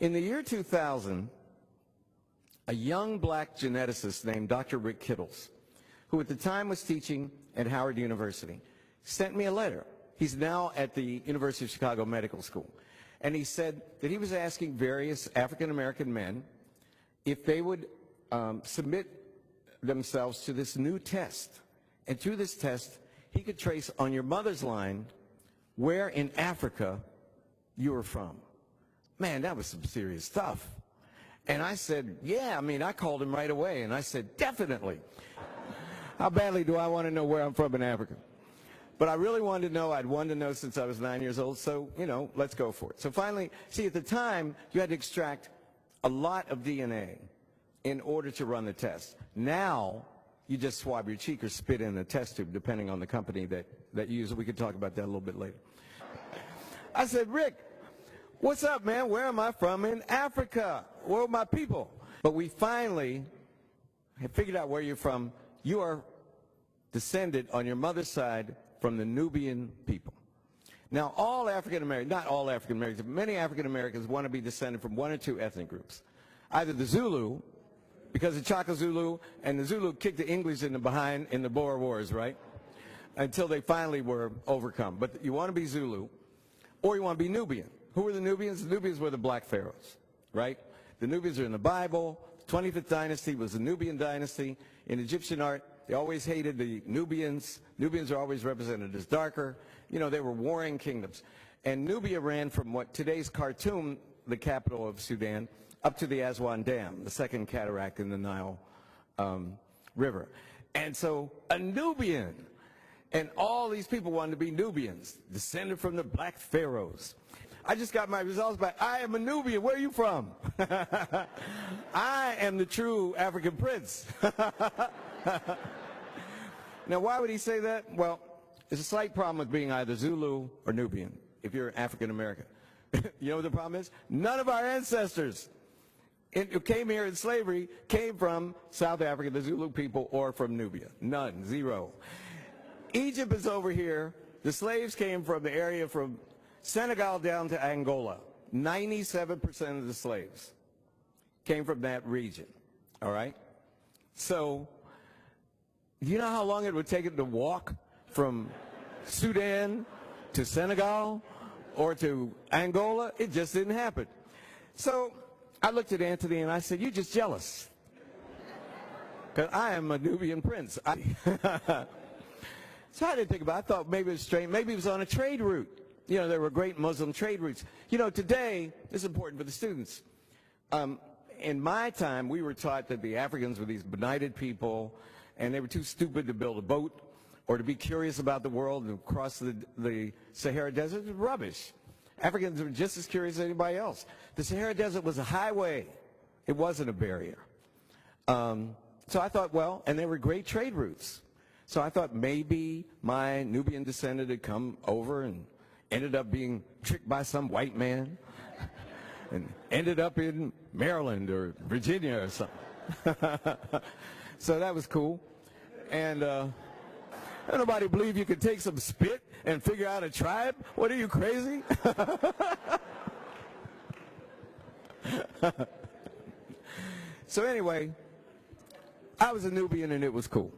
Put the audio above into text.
In the year 2000, a young black geneticist named Dr. Rick Kittles, who at the time was teaching at Howard University, sent me a letter. He's now at the University of Chicago Medical School. And he said that he was asking various African-American men if they would submit themselves to this new test. And through this test, he could trace on your mother's line where in Africa you were from. Man, that was some serious stuff. And I said, yeah, I called him right away. And I said, definitely. How badly do I want to know where I'm from in Africa? But I really wanted to know. I'd wanted to know since I was 9 years old. So, let's go for it. So finally, see, at the time, you had to extract a lot of DNA in order to run the test. Now, you just swab your cheek or spit in a test tube, depending on the company that you use. We could talk about that a little bit later. I said, Rick, what's up, man? Where am I from in Africa? Where are my people? But we finally have figured out where you're from. You are descended on your mother's side from the Nubian people. Now, all African Americans, not all African Americans, but many African Americans want to be descended from one or two ethnic groups. Either the Zulu, because of Chaka Zulu, and the Zulu kicked the English in the behind in the Boer Wars, right? Until they finally were overcome. But you want to be Zulu, or you want to be Nubian. Who were the Nubians? The Nubians were the black pharaohs, right? The Nubians are in the Bible. 25th dynasty was the Nubian dynasty. In Egyptian art, they always hated the Nubians. Nubians are always represented as darker. They were warring kingdoms. And Nubia ran from what today's Khartoum, the capital of Sudan, up to the Aswan Dam, the second cataract in the Nile River. And so a Nubian, and all these people wanted to be Nubians, descended from the black pharaohs. I just got my results back. I am a Nubian. Where are you from? I am the true African prince. Now, why would he say that? Well, there's a slight problem with being either Zulu or Nubian if you're African American. You know what the problem is? None of our ancestors who came here in slavery came from South Africa, the Zulu people, or from Nubia. None. Zero. Egypt is over here. The slaves came from the area from Senegal down to Angola. 97% of the slaves came from that region. All right? So, do you know how long it would take it to walk from Sudan to Senegal or to Angola? It just didn't happen. So I looked at Anthony and I said, you're just jealous. Because I am a Nubian prince. So I didn't think about it. I thought maybe it was strange. Maybe it was on a trade route. There were great Muslim trade routes. Today, this is important for the students. In my time, we were taught that the Africans were these benighted people, and they were too stupid to build a boat or to be curious about the world and cross the Sahara Desert. It was rubbish. Africans were just as curious as anybody else. The Sahara Desert was a highway. It wasn't a barrier. So I thought, well, and there were great trade routes. So I thought maybe my Nubian descendant had come over and ended up being tricked by some white man and ended up in Maryland or Virginia or something. So that was cool. And nobody believe you could take some spit and figure out a tribe? What are you, crazy? So anyway, I was a Nubian and it was cool.